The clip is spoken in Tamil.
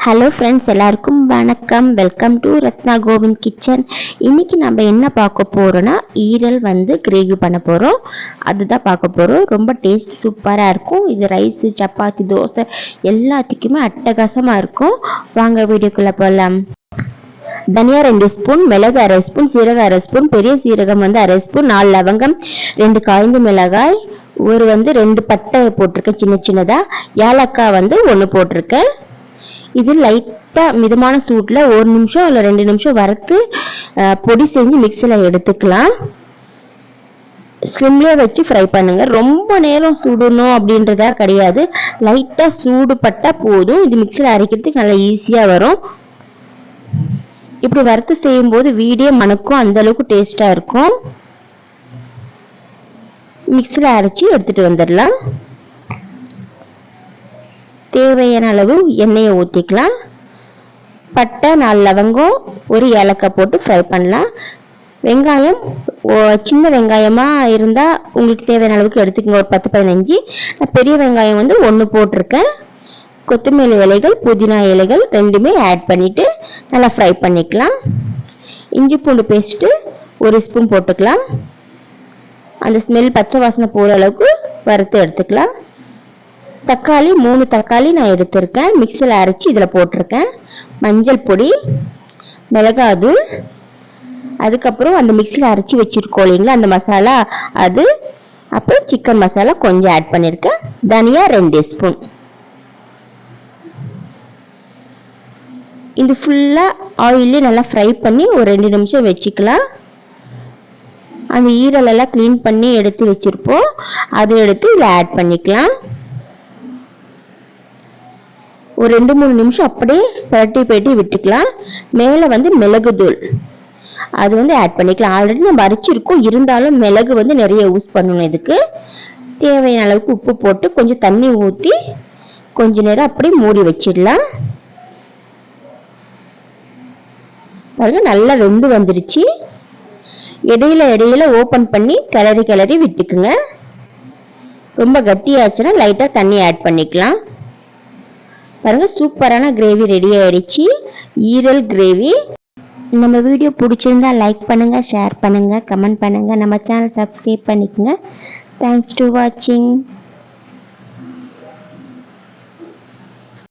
ஹலோ ஃப்ரெண்ட்ஸ், எல்லாருக்கும் வணக்கம். Welcome to Ratna Kovind kitchen. இன்னைக்கு நம்ம என்ன பார்க்க போறோம்னா, ஈரல் கிரேவி பண்ண போறோம். அதுதான் பார்க்க போறோம். ரொம்ப டேஸ்ட் சூப்பராக இருக்கும். இது ரைஸ், சப்பாத்தி, தோசை எல்லாத்துக்குமே அட்டகாசமா இருக்கும். வாங்க வீடியோக்குள்ள போகலாம். தனியா 2 ஸ்பூன், மிளகு 1/2 ஸ்பூன், சீரகம் 1/2 ஸ்பூன், பெரிய சீரகம் 1/2 ஸ்பூன், 4 லவங்கம், 2 காய்ந்த மிளகாய், ஒரு 2 பட்டை போட்டிருக்கேன் சின்ன சின்னதா, ஏலக்காய் 1 போட்டிருக்கேன். இது லைட்டா மிதமான சூட்ல 1 நிமிஷம் இல்ல 2 நிமிஷம் வறுத்து பொடி செஞ்சு மிக்ஸில எடுத்துக்கலாம். ஸ்லிம்லயே வச்சு ஃப்ரை பண்ணுங்க. ரொம்ப நேரம் சுடணும் அப்படின்றதா கிடையாது. லைட்டா சூடு பட்டா போதும். இது மிக்ஸில அரைக்கிறதுக்கு நல்லா ஈஸியா வரும். இப்படி வறுத்து செய்யும் போது வீடே மணக்கும், அந்த அளவுக்கு டேஸ்டா இருக்கும். மிக்ஸில அரைச்சி எடுத்துட்டு வந்துடலாம். தேவையான அளவு எண்ணெயை ஊற்றிக்கலாம். பட்டை, 4 லவங்கம், 1 ஏலக்காய் போட்டு ஃப்ரை பண்ணலாம். வெங்காயம் சின்ன வெங்காயமாக இருந்தால் உங்களுக்கு தேவையான அளவுக்கு எடுத்துக்கோங்க. ஒரு 10-15. பெரிய வெங்காயம் 1 போட்டிருக்கேன். கொத்தமல்லி இலைகள், புதினா இலைகள் ரெண்டுமே ஆட் பண்ணிவிட்டு நல்லா ஃப்ரை பண்ணிக்கலாம். இஞ்சி பூண்டு பேஸ்ட்டு 1 ஸ்பூன் போட்டுக்கலாம். அந்த ஸ்மெல் பச்சை வாசனை போகிற அளவுக்கு வறுத்து எடுத்துக்கலாம். தக்காளி 3 தக்காளி நான் எடுத்திருக்கேன். மிக்ஸில் அரைச்சி இதில் போட்டிருக்கேன். மஞ்சள் பொடி, மிளகாத்தூள், அதுக்கப்புறம் அந்த மிக்ஸில் அரைச்சி வச்சிருக்கோம் இல்லைங்களா அந்த மசாலா, அது அப்புறம் சிக்கன் மசாலா கொஞ்சம் ஆட் பண்ணியிருக்கேன். தனியா 2 ஸ்பூன். இது ஃபுல்லாக ஆயிலே நல்லா ஃப்ரை பண்ணி ஒரு 2 நிமிஷம் வச்சுக்கலாம். அந்த ஈரலெல்லாம் க்ளீன் பண்ணி எடுத்து வச்சிருப்போம், அதை எடுத்து இதில் ஆட் பண்ணிக்கலாம். ஒரு 2-3 நிமிஷம் அப்படியே பரட்டி விட்டுக்கலாம். மேலே மிளகு தூள் அது ஆட் பண்ணிக்கலாம். ஆல்ரெடி நம்ம அரைச்சிருக்கோம், இருந்தாலும் மிளகு நிறைய யூஸ் பண்ணணும். இதுக்கு தேவையான அளவுக்கு உப்பு போட்டு கொஞ்சம் தண்ணி ஊற்றி கொஞ்ச நேரம் அப்படியே மூடி வச்சிடலாம். பாருங்க, நல்லா வெந்து வந்துருச்சு. இடையில ஓப்பன் பண்ணி கிளறி விட்டுக்குங்க. ரொம்ப கட்டியாச்சுன்னா லைட்டா தண்ணி ஆட் பண்ணிக்கலாம். பாருங்க, சூப்பரான கிரேவி ரெடி ஆயிடுச்சு. ஈரல் கிரேவி. நம்ம வீடியோ பிடிச்சிருந்தா லைக் பண்ணுங்க, ஷேர் பண்ணுங்க, கமெண்ட் பண்ணுங்க. நம்ம சேனல் சப்ஸ்கிரைப் பண்ணிக்கோங்க. தேங்க்ஸ் டு வாட்சிங்.